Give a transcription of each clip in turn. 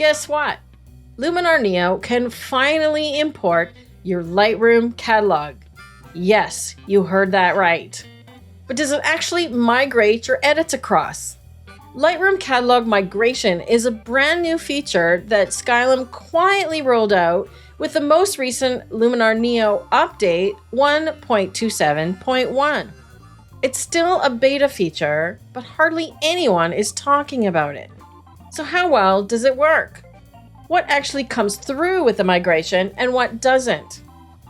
Guess what? Luminar Neo can finally import your Lightroom Catalog. Yes, you heard that right. But does it actually migrate your edits across? Lightroom Catalog migration is a brand new feature that Skylum quietly rolled out with the most recent Luminar Neo update 1.27.1. It's still a beta feature, but hardly anyone is talking about it. So how well does it work? What actually comes through with the migration and what doesn't?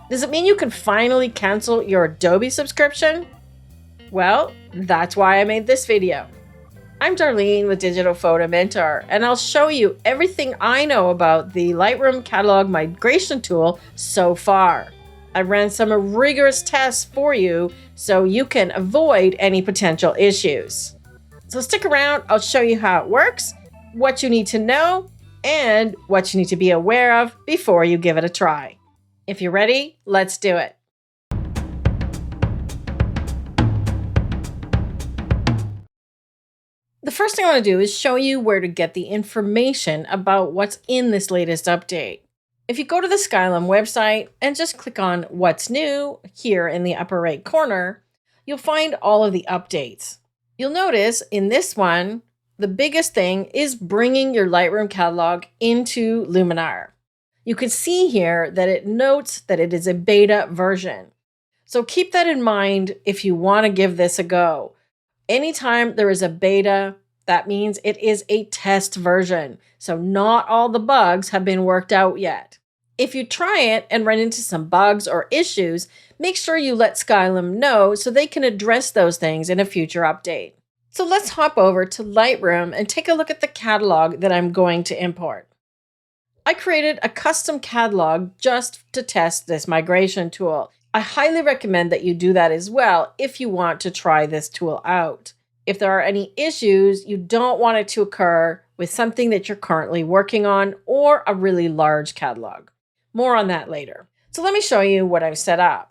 Does it mean you can finally cancel your Adobe subscription? Well, that's why I made this video. I'm Darlene with Digital Photo Mentor, and I'll show you everything I know about the Lightroom Catalog migration tool so far. I ran some rigorous tests for you so you can avoid any potential issues. So stick around, I'll show you how it works, what you need to know, and what you need to be aware of before you give it a try. If you're ready, let's do it. The first thing I want to do is show you where to get the information about what's in this latest update. If you go to the Skylum website and just click on What's New here in the upper right corner, you'll find all of the updates. You'll notice in this one, the biggest thing is bringing your Lightroom catalog into Luminar. You can see here that it notes that it is a beta version. So keep that in mind if you want to give this a go. Anytime there is a beta, that means it is a test version. So not all the bugs have been worked out yet. If you try it and run into some bugs or issues, make sure you let Skylum know so they can address those things in a future update. So let's hop over to Lightroom and take a look at the catalog that I'm going to import. I created a custom catalog just to test this migration tool. I highly recommend that you do that as well if you want to try this tool out. If there are any issues, you don't want it to occur with something that you're currently working on or a really large catalog. More on that later. So let me show you what I've set up.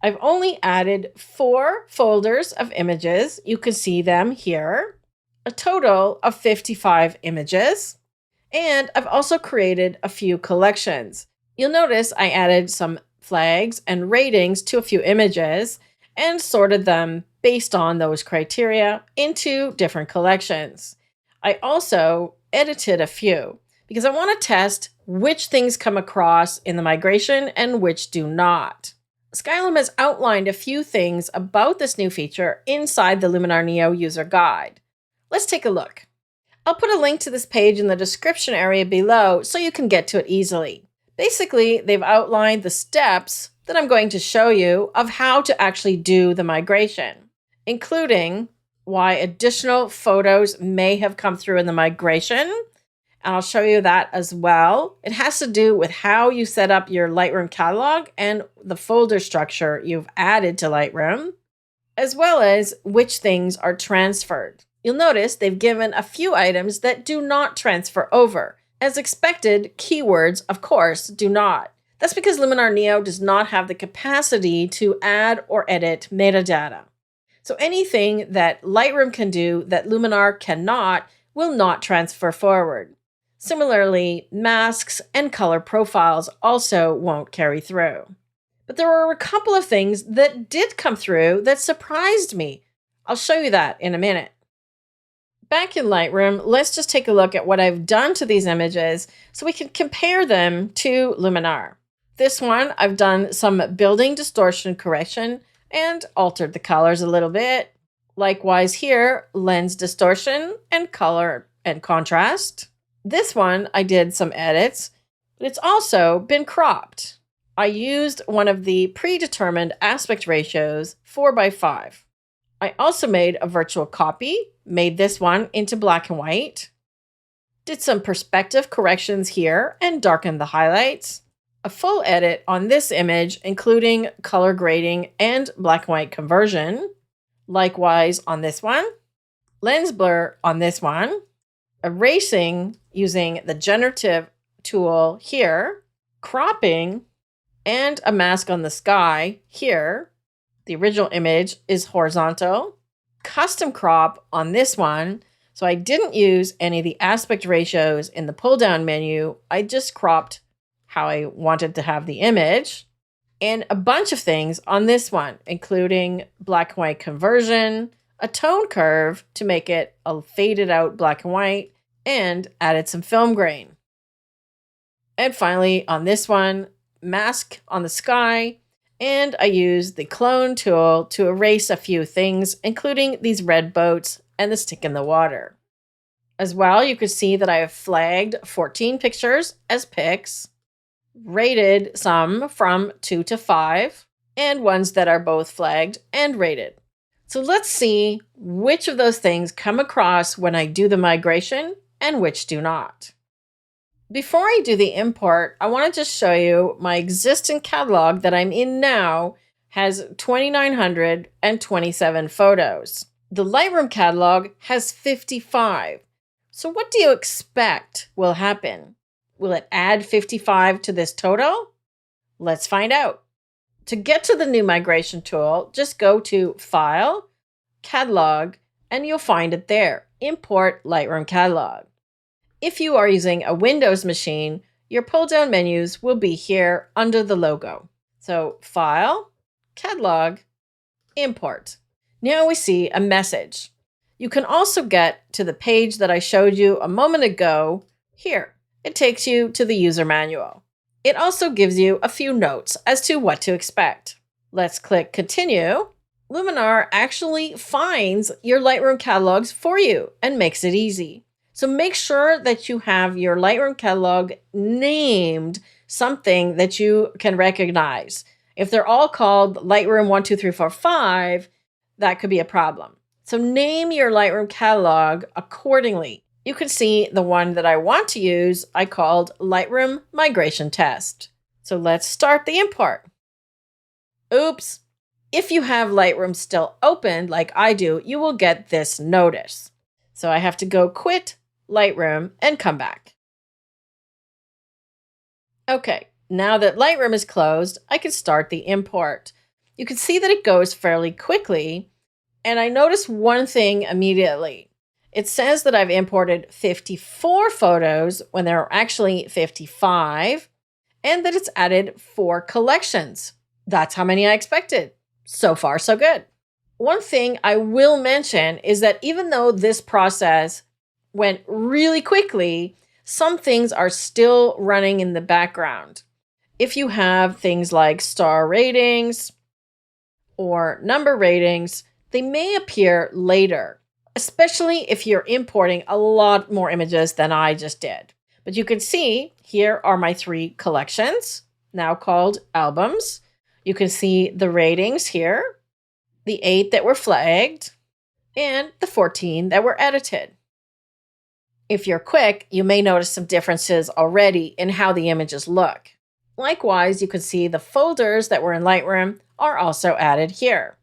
I've only added 4 folders of images. You can see them here, a total of 55 images. And I've also created a few collections. You'll notice I added some flags and ratings to a few images and sorted them based on those criteria into different collections. I also edited a few because I want to test which things come across in the migration and which do not. Skylum has outlined a few things about this new feature inside the Luminar Neo user guide. Let's take a look. I'll put a link to this page in the description area below so you can get to it easily. Basically, they've outlined the steps that I'm going to show you of how to actually do the migration, including why additional photos may have come through in the migration. And I'll show you that as well. It has to do with how you set up your Lightroom catalog and the folder structure you've added to Lightroom, as well as which things are transferred. You'll notice they've given a few items that do not transfer over. As expected, keywords, of course, do not. That's because Luminar Neo does not have the capacity to add or edit metadata. So anything that Lightroom can do that Luminar cannot will not transfer forward. Similarly, masks and color profiles also won't carry through. But there were a couple of things that did come through that surprised me. I'll show you that in a minute. Back in Lightroom, let's just take a look at what I've done to these images so we can compare them to Luminar. This one, I've done some building distortion correction and altered the colors a little bit. Likewise here, lens distortion and color and contrast. This one, I did some edits, but it's also been cropped. I used one of the predetermined aspect ratios 4:5. I also made a virtual copy, made this one into black and white, did some perspective corrections here and darkened the highlights, a full edit on this image, including color grading and black and white conversion, likewise on this one, lens blur on this one, erasing using the generative tool here, cropping, and a mask on the sky here. The original image is horizontal. Custom crop on this one. So I didn't use any of the aspect ratios in the pull down menu. I just cropped how I wanted to have the image, and a bunch of things on this one, including black and white conversion, a tone curve to make it a faded out black and white, and added some film grain. And finally, on this one, mask on the sky, and I used the clone tool to erase a few things, including these red boats and the stick in the water. As well, you can see that I have flagged 14 pictures as pics, rated some from 2 to 5, and ones that are both flagged and rated. So let's see which of those things come across when I do the migration and which do not. Before I do the import, I want to just show you my existing catalog that I'm in now has 2,927 photos. The Lightroom catalog has 55. So what do you expect will happen? Will it add 55 to this total? Let's find out. To get to the new migration tool, just go to File, Catalog, and you'll find it there. Import Lightroom Catalog. If you are using a Windows machine, your pull-down menus will be here under the logo. So File, Catalog, Import. Now we see a message. You can also get to the page that I showed you a moment ago here. It takes you to the user manual. It also gives you a few notes as to what to expect. Let's click Continue. Luminar actually finds your Lightroom catalogs for you and makes it easy. So make sure that you have your Lightroom catalog named something that you can recognize. If they're all called Lightroom 1, 2, 3, 4, 5, that could be a problem. So name your Lightroom catalog accordingly. You can see the one that I want to use, I called Lightroom Migration Test. So let's start the import. Oops. If you have Lightroom still open, like I do, you will get this notice. So I have to go quit Lightroom and come back. Okay, now that Lightroom is closed, I can start the import. You can see that it goes fairly quickly, and I notice one thing immediately. It says that I've imported 54 photos when there are actually 55, and that it's added 4 collections. That's how many I expected. So far, so good. One thing I will mention is that even though this process went really quickly, some things are still running in the background. If you have things like star ratings or number ratings, they may appear later, especially if you're importing a lot more images than I just did. But you can see here are my 3 collections, now called albums. You can see the ratings here, the 8 that were flagged, and the 14 that were edited. If you're quick, you may notice some differences already in how the images look. Likewise, you can see the folders that were in Lightroom are also added here.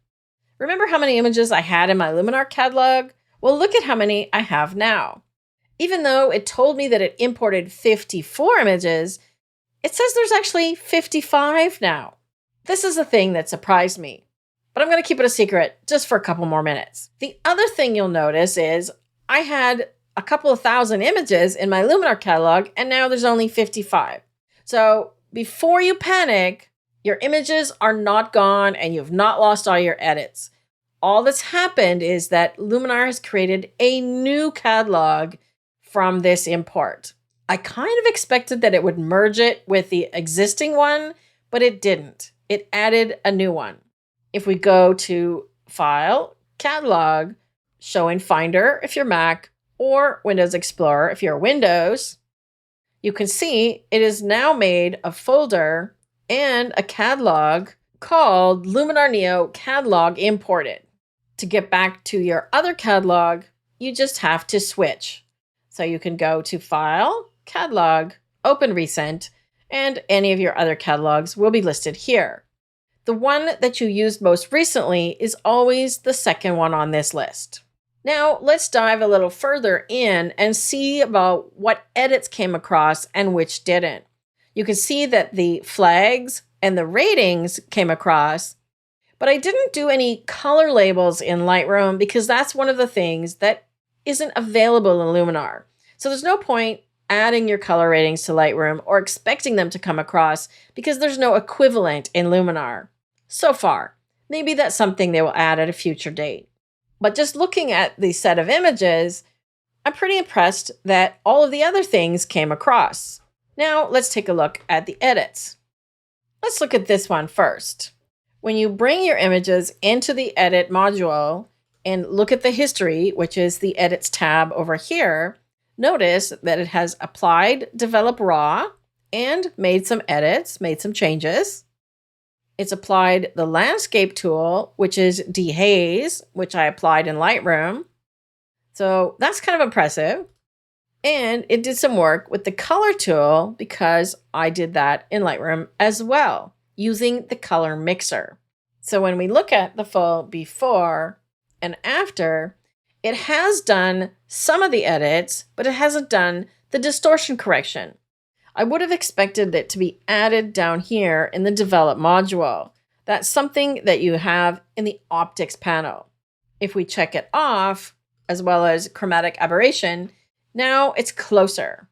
Remember how many images I had in my Luminar catalog? Well, look at how many I have now. Even though it told me that it imported 54 images, it says there's actually 55 now. This is the thing that surprised me, but I'm going to keep it a secret just for a couple more minutes. The other thing you'll notice is I had a couple of thousand images in my Luminar catalog, and now there's only 55. So before you panic, your images are not gone and you've not lost all your edits. All that's happened is that Luminar has created a new catalog from this import. I kind of expected that it would merge it with the existing one, but it didn't. It added a new one. If we go to File, Catalog, Show in Finder if you're Mac, or Windows Explorer if you're Windows, you can see it is now made a folder and a catalog called Luminar Neo Catalog Imported. To get back to your other catalog, you just have to switch. So you can go to File, Catalog, Open Recent, and any of your other catalogs will be listed here. The one that you used most recently is always the second one on this list. Now, let's dive a little further in and see about what edits came across and which didn't. You can see that the flags and the ratings came across, but I didn't do any color labels in Lightroom because that's one of the things that isn't available in Luminar. So there's no point adding your color ratings to Lightroom or expecting them to come across because there's no equivalent in Luminar. So far. Maybe that's something they will add at a future date. But just looking at the set of images, I'm pretty impressed that all of the other things came across. Now let's take a look at the edits. Let's look at this one first. When you bring your images into the edit module and look at the history, which is the edits tab over here, notice that it has applied, develop raw, and made some edits, made some changes. It's applied the landscape tool, which is dehaze, which I applied in Lightroom. So that's kind of impressive. And it did some work with the color tool because I did that in Lightroom as well, using the color mixer. So when we look at the full before and after, it has done some of the edits, but it hasn't done the distortion correction. I would have expected it to be added down here in the develop module. That's something that you have in the optics panel. If we check it off, as well as chromatic aberration, now it's closer.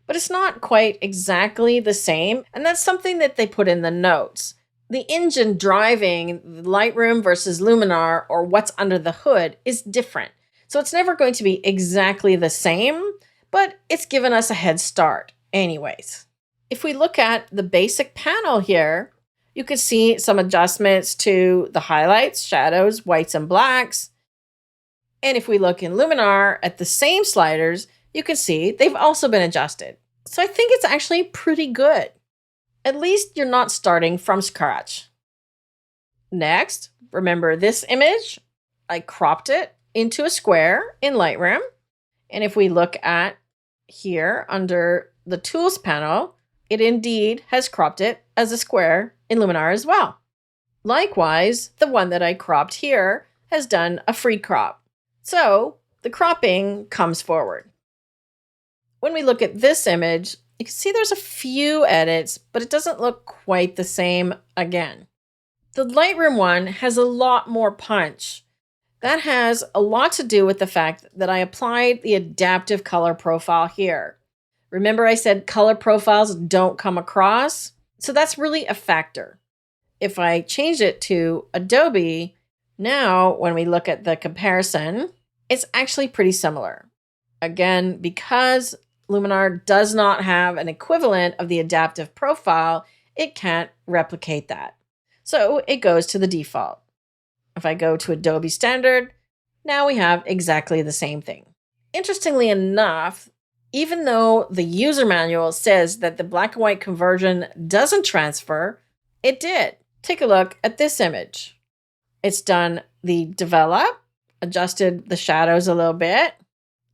But it's not quite exactly the same, and that's something that they put in the notes. The engine driving Lightroom versus Luminar, or what's under the hood, is different. So it's never going to be exactly the same, but it's given us a head start anyways. If we look at the basic panel here, you can see some adjustments to the highlights, shadows, whites, and blacks. And if we look in Luminar at the same sliders, you can see they've also been adjusted. So I think it's actually pretty good. At least you're not starting from scratch. Next, remember this image? I cropped it into a square in Lightroom. And if we look at here under the Tools panel, it indeed has cropped it as a square in Luminar as well. Likewise, the one that I cropped here has done a free crop. So the cropping comes forward. When we look at this image, you can see there's a few edits, but it doesn't look quite the same again. The Lightroom one has a lot more punch. That has a lot to do with the fact that I applied the adaptive color profile here. Remember I said color profiles don't come across? So that's really a factor. If I change it to Adobe, now when we look at the comparison, it's actually pretty similar. Again, because Luminar does not have an equivalent of the adaptive profile, it can't replicate that. So it goes to the default. If I go to Adobe Standard, now we have exactly the same thing. Interestingly enough, even though the user manual says that the black and white conversion doesn't transfer, it did. Take a look at this image. It's done the develop, adjusted the shadows a little bit,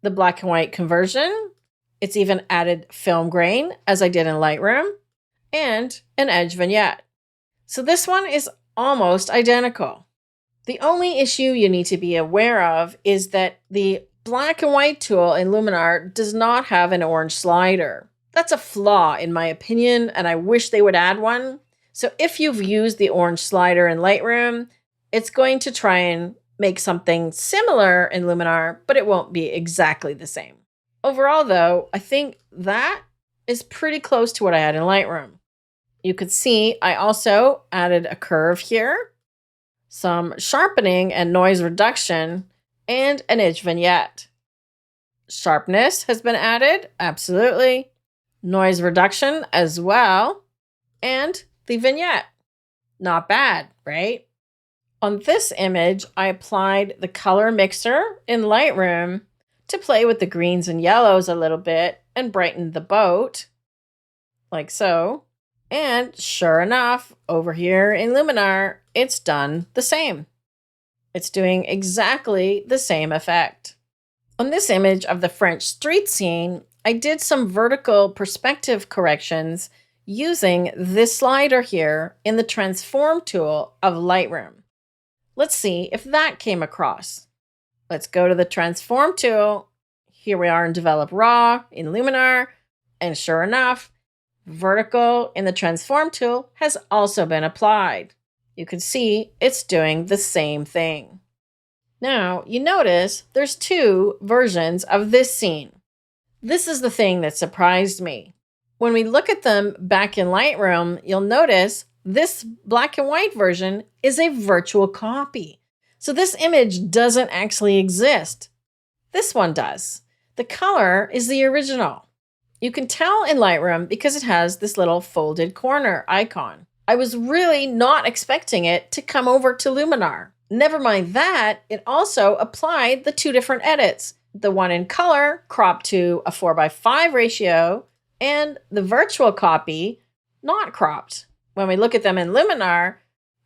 the black and white conversion. It's even added film grain, as I did in Lightroom, and an edge vignette. So this one is almost identical. The only issue you need to be aware of is that the black and white tool in Luminar does not have an orange slider. That's a flaw in my opinion, and I wish they would add one. So if you've used the orange slider in Lightroom, it's going to try and make something similar in Luminar, but it won't be exactly the same. Overall though, I think that is pretty close to what I had in Lightroom. You could see I also added a curve here, some sharpening and noise reduction, and an edge vignette. Sharpness has been added, absolutely. Noise reduction as well, and the vignette. Not bad, right? On this image, I applied the color mixer in Lightroom to play with the greens and yellows a little bit and brighten the boat, like so. And sure enough, over here in Luminar, it's done the same. It's doing exactly the same effect. On this image of the French street scene, I did some vertical perspective corrections using this slider here in the transform tool of Lightroom. Let's see if that came across. Let's go to the transform tool. Here we are in develop raw in Luminar, and sure enough, vertical in the transform tool has also been applied. You can see it's doing the same thing. Now, you notice there's two versions of this scene. This is the thing that surprised me. When we look at them back in Lightroom, you'll notice this black and white version is a virtual copy. So this image doesn't actually exist. This one does. The color is the original. You can tell in Lightroom because it has this little folded corner icon. I was really not expecting it to come over to Luminar. Never mind that, it also applied the two different edits. The one in color cropped to a 4:5 ratio, and the virtual copy not cropped. When we look at them in Luminar,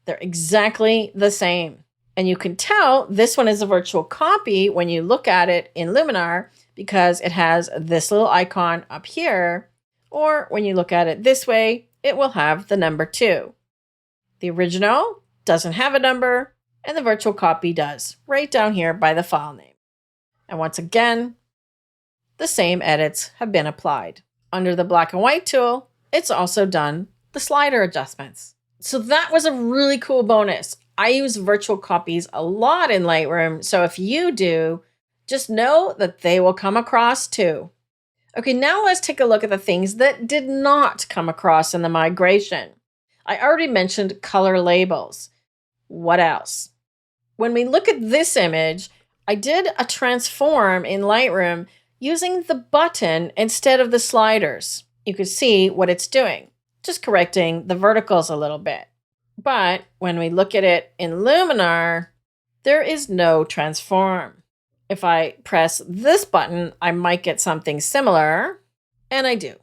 they're exactly the same. And you can tell this one is a virtual copy when you look at it in Luminar because it has this little icon up here, or when you look at it this way, it will have the number 2. The original doesn't have a number, and the virtual copy does, right down here by the file name. And once again, the same edits have been applied. Under the black and white tool, it's also done the slider adjustments. So that was a really cool bonus. I use virtual copies a lot in Lightroom, so if you do, just know that they will come across too. Okay, now let's take a look at the things that did not come across in the migration. I already mentioned color labels. What else? When we look at this image, I did a transform in Lightroom using the button instead of the sliders. You can see what it's doing, just correcting the verticals a little bit. But when we look at it in Luminar, there is no transform. If I press this button, I might get something similar, and I do.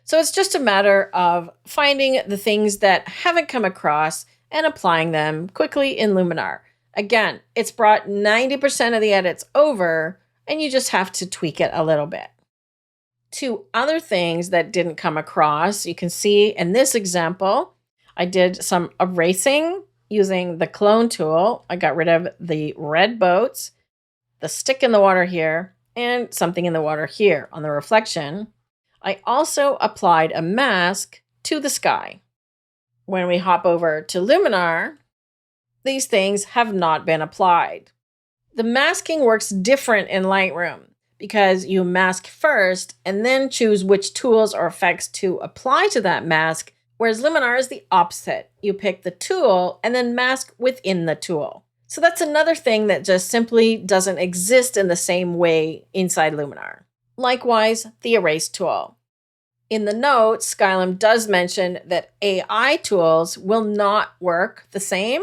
So it's just a matter of finding the things that haven't come across and applying them quickly in Luminar. Again, it's brought 90% of the edits over, and you just have to tweak it a little bit. Two other things that didn't come across, you can see in this example, I did some erasing using the clone tool. I got rid of the red boats, the stick in the water here, and something in the water here on the reflection. I also applied a mask to the sky. When we hop over to Luminar, these things have not been applied. The masking works different in Lightroom because you mask first and then choose which tools or effects to apply to that mask, whereas Luminar is the opposite. You pick the tool and then mask within the tool. So that's another thing that just simply doesn't exist in the same way inside Luminar. Likewise, the erase tool. In the notes, Skylum does mention that AI tools will not work the same.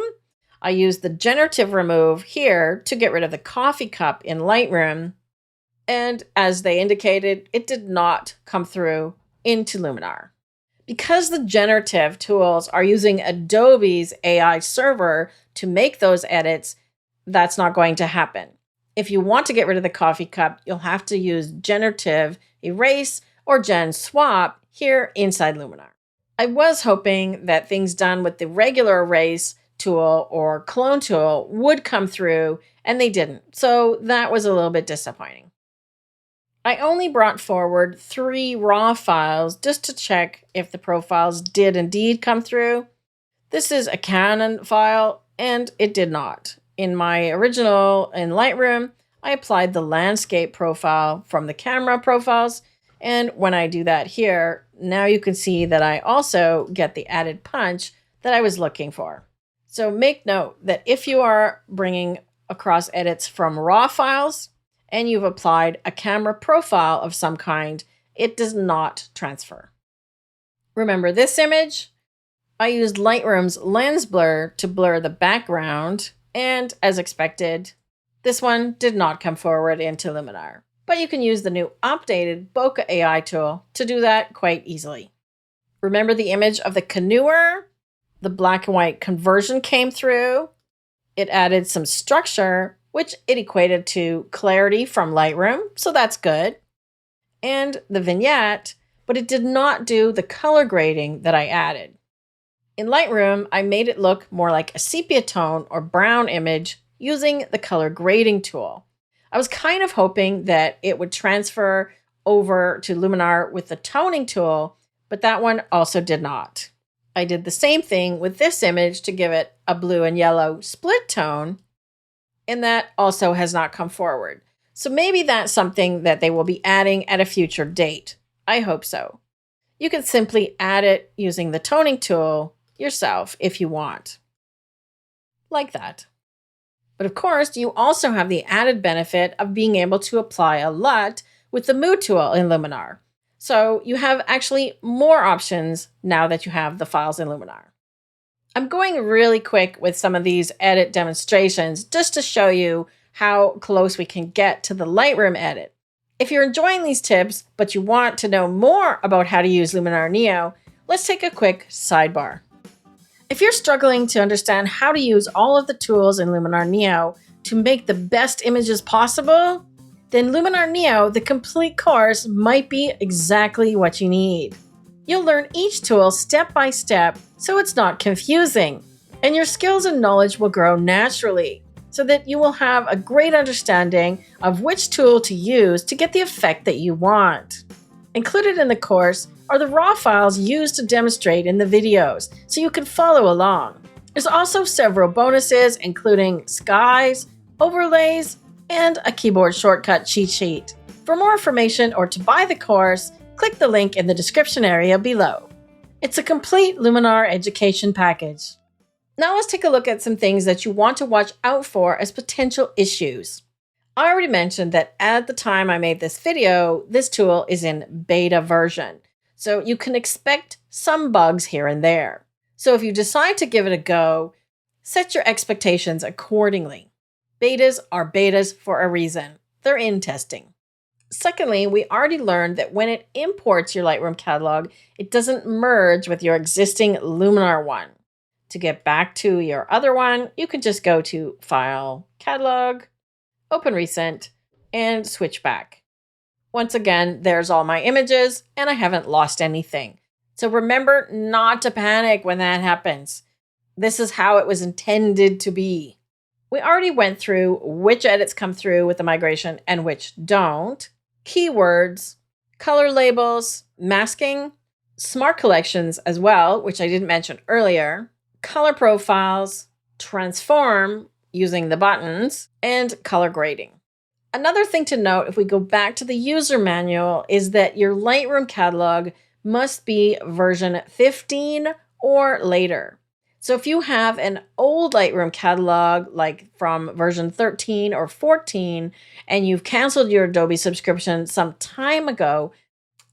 I used the generative remove here to get rid of the coffee cup in Lightroom. And as they indicated, it did not come through into Luminar. Because the generative tools are using Adobe's AI server to make those edits, that's not going to happen. If you want to get rid of the coffee cup, you'll have to use generative erase or gen swap here inside Luminar. I was hoping that things done with the regular erase tool or clone tool would come through, and they didn't. So that was a little bit disappointing. I only brought forward 3 raw files just to check if the profiles did indeed come through. This is a Canon file, and it did not. In my original in Lightroom, I applied the landscape profile from the camera profiles, and when I do that here, now you can see that I also get the added punch that I was looking for. So make note that if you are bringing across edits from raw files and you've applied a camera profile of some kind, it does not transfer. Remember this image? I used Lightroom's lens blur to blur the background, and as expected, this one did not come forward into Luminar. But you can use the new updated Bokeh AI tool to do that quite easily. Remember the image of the canoer? The black and white conversion came through. It added some structure, which it equated to clarity from Lightroom, so that's good. And the vignette, but it did not do the color grading that I added. In Lightroom, I made it look more like a sepia tone or brown image using the color grading tool. I was kind of hoping that it would transfer over to Luminar with the toning tool, but that one also did not. I did the same thing with this image to give it a blue and yellow split tone, and that also has not come forward. So maybe that's something that they will be adding at a future date. I hope so. You can simply add it using the toning tool yourself if you want. Like that. But of course, you also have the added benefit of being able to apply a LUT with the Mood tool in Luminar. So you have actually more options now that you have the files in Luminar. I'm going really quick with some of these edit demonstrations just to show you how close we can get to the Lightroom edit. If you're enjoying these tips, but you want to know more about how to use Luminar Neo, let's take a quick sidebar. If you're struggling to understand how to use all of the tools in Luminar Neo to make the best images possible, then Luminar Neo, the complete course, might be exactly what you need. You'll learn each tool step by step so it's not confusing, and your skills and knowledge will grow naturally so that you will have a great understanding of which tool to use to get the effect that you want. Included in the course are the raw files used to demonstrate in the videos, so you can follow along. There's also several bonuses, including skies, overlays, and a keyboard shortcut cheat sheet. For more information or to buy the course, click the link in the description area below. It's a complete Luminar education package. Now let's take a look at some things that you want to watch out for as potential issues. I already mentioned that at the time I made this video, this tool is in beta version, so you can expect some bugs here and there. So if you decide to give it a go, set your expectations accordingly. Betas are betas for a reason. They're in testing. Secondly, we already learned that when it imports your Lightroom catalog, it doesn't merge with your existing Luminar one. To get back to your other one, you can just go to File, Catalog, Open Recent, and switch back. Once again, there's all my images, and I haven't lost anything. So remember not to panic when that happens. This is how it was intended to be. We already went through which edits come through with the migration and which don't, keywords, color labels, masking, smart collections as well, which I didn't mention earlier, color profiles, transform using the buttons, and color grading. Another thing to note if we go back to the user manual is that your Lightroom catalog must be version 15 or later. So if you have an old Lightroom catalog, like from version 13 or 14, and you've canceled your Adobe subscription some time ago,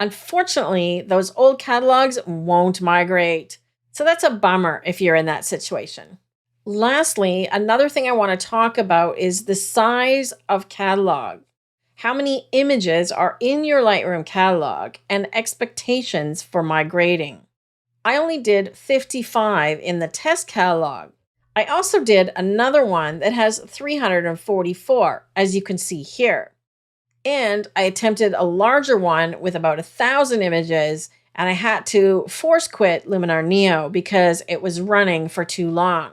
unfortunately, those old catalogs won't migrate. So that's a bummer if you're in that situation. Lastly, another thing I want to talk about is the size of catalog. How many images are in your Lightroom catalog and expectations for migrating. I only did 55 in the test catalog. I also did another one that has 344, as you can see here. And I attempted a larger one with about 1,000 images, and I had to force quit Luminar Neo because it was running for too long.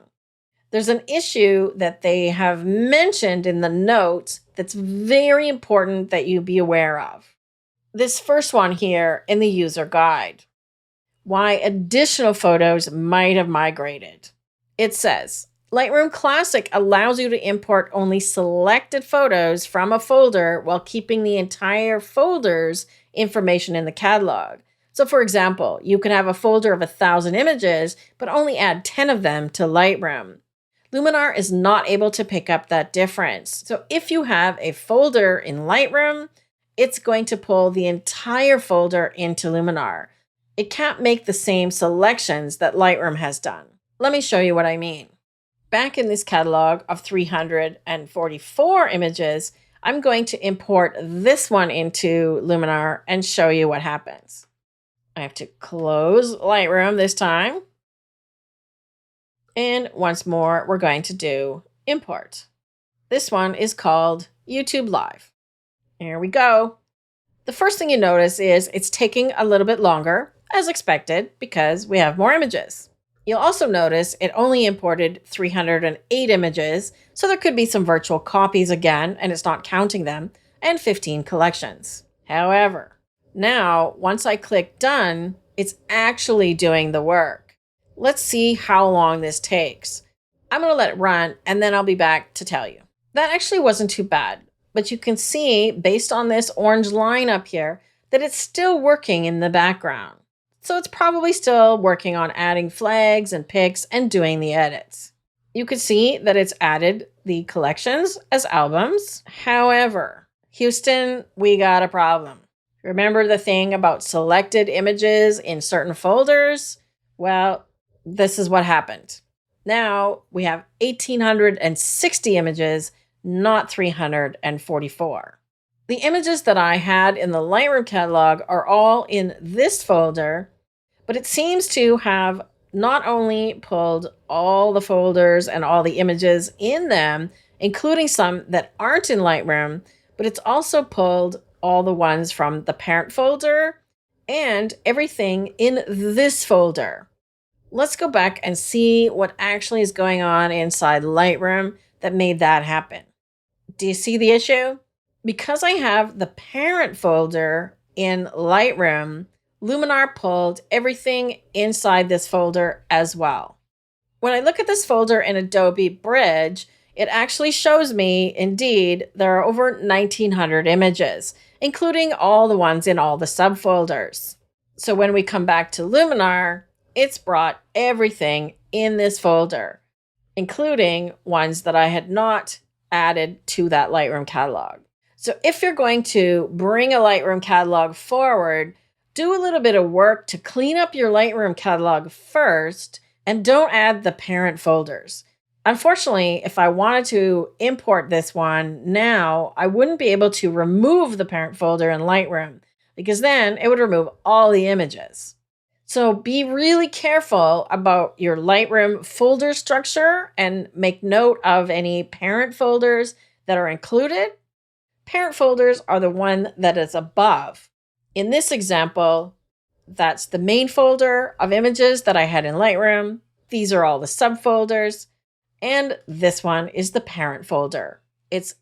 There's an issue that they have mentioned in the notes that's very important that you be aware of. This first one here in the user guide. Why additional photos might have migrated. It says, Lightroom Classic allows you to import only selected photos from a folder while keeping the entire folder's information in the catalog. So for example, you can have a folder of 1,000 images, but only add 10 of them to Lightroom. Luminar is not able to pick up that difference. So if you have a folder in Lightroom, it's going to pull the entire folder into Luminar. It can't make the same selections that Lightroom has done. Let me show you what I mean. Back in this catalog of 344 images, I'm going to import this one into Luminar and show you what happens. I have to close Lightroom this time. And once more, we're going to do import. This one is called YouTube Live. Here we go. The first thing you notice is it's taking a little bit longer, as expected, because we have more images. You'll also notice it only imported 308 images, so there could be some virtual copies again, and it's not counting them, and 15 collections. However, now, once I click done, it's actually doing the work. Let's see how long this takes. I'm going to let it run, and then I'll be back to tell you. That actually wasn't too bad, but you can see based on this orange line up here that it's still working in the background. So it's probably still working on adding flags and pics and doing the edits. You can see that it's added the collections as albums. However, Houston, we got a problem. Remember the thing about selected images in certain folders? Well, this is what happened. Now we have 1,860 images, not 344. The images that I had in the Lightroom catalog are all in this folder, but it seems to have not only pulled all the folders and all the images in them, including some that aren't in Lightroom, but it's also pulled all the ones from the parent folder and everything in this folder. Let's go back and see what actually is going on inside Lightroom that made that happen. Do you see the issue? Because I have the parent folder in Lightroom, Luminar pulled everything inside this folder as well. When I look at this folder in Adobe Bridge, it actually shows me, indeed, there are over 1,900 images, including all the ones in all the subfolders. So when we come back to Luminar, it's brought everything in this folder, including ones that I had not added to that Lightroom catalog. So if you're going to bring a Lightroom catalog forward, do a little bit of work to clean up your Lightroom catalog first and don't add the parent folders. Unfortunately, if I wanted to import this one now, I wouldn't be able to remove the parent folder in Lightroom because then it would remove all the images. So be really careful about your Lightroom folder structure and make note of any parent folders that are included. Parent folders are the one that is above. In this example, that's the main folder of images that I had in Lightroom. These are all the subfolders. And this one is the parent folder. It's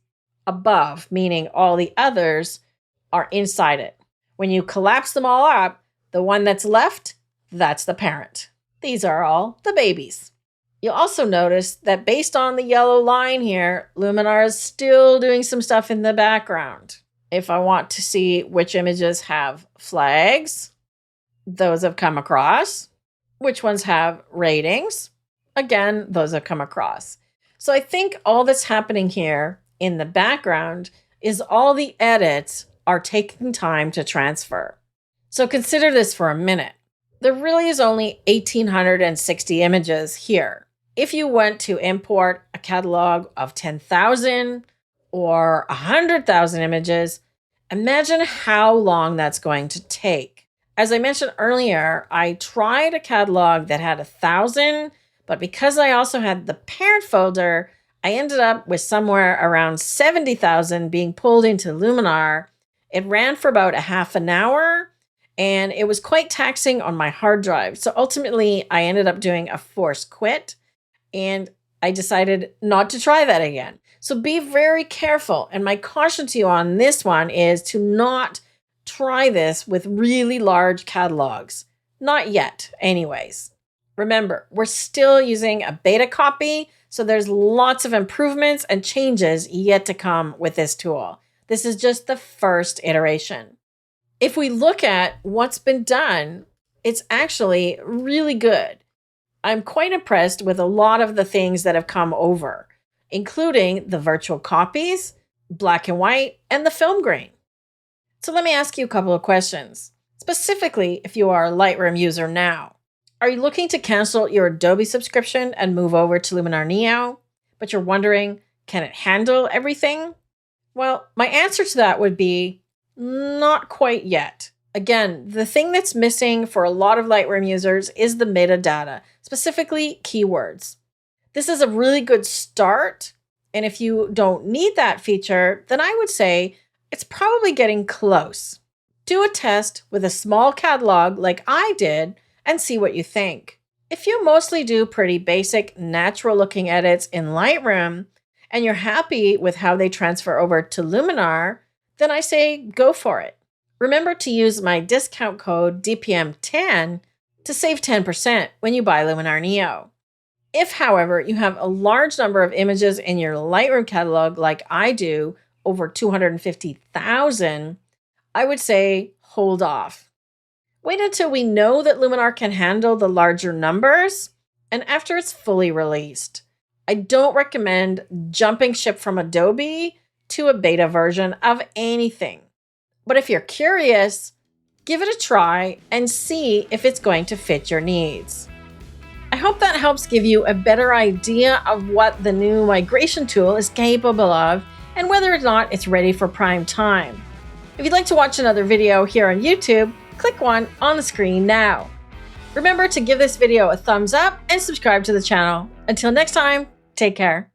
above, meaning all the others are inside it. When you collapse them all up, the one that's left, that's the parent. These are all the babies. You'll also notice that based on the yellow line here, Luminar is still doing some stuff in the background. If I want to see which images have flags, those have come across. Which ones have ratings? Again, those have come across. So I think all that's happening here in the background is all the edits are taking time to transfer. So consider this for a minute. There really is only 1,860 images here. If you went to import a catalog of 10,000 or 100,000 images, imagine how long that's going to take. As I mentioned earlier, I tried a catalog that had 1,000, but because I also had the parent folder, I ended up with somewhere around 70,000 being pulled into Luminar. It ran for about a half an hour, and it was quite taxing on my hard drive. So ultimately, I ended up doing a force quit, and I decided not to try that again. So be very careful. And my caution to you on this one is to not try this with really large catalogs. Not yet, anyways. Remember, we're still using a beta copy, so there's lots of improvements and changes yet to come with this tool. This is just the first iteration. If we look at what's been done, it's actually really good. I'm quite impressed with a lot of the things that have come over, including the virtual copies, black and white, and the film grain. So let me ask you a couple of questions. Specifically, if you are a Lightroom user now, are you looking to cancel your Adobe subscription and move over to Luminar Neo, but you're wondering, can it handle everything? Well, my answer to that would be not quite yet. Again, the thing that's missing for a lot of Lightroom users is the metadata, specifically keywords. This is a really good start, and if you don't need that feature, then I would say it's probably getting close. Do a test with a small catalog like I did and see what you think. If you mostly do pretty basic, natural-looking edits in Lightroom, and you're happy with how they transfer over to Luminar, then I say go for it. Remember to use my discount code DPM10 to save 10% when you buy Luminar Neo. If, however, you have a large number of images in your Lightroom catalog, like I do, over 250,000, I would say hold off. Wait until we know that Luminar can handle the larger numbers and after it's fully released. I don't recommend jumping ship from Adobe to a beta version of anything. But if you're curious, give it a try and see if it's going to fit your needs. I hope that helps give you a better idea of what the new migration tool is capable of and whether or not it's ready for prime time. If you'd like to watch another video here on YouTube, click one on the screen now. Remember to give this video a thumbs up and subscribe to the channel. Until next time, take care.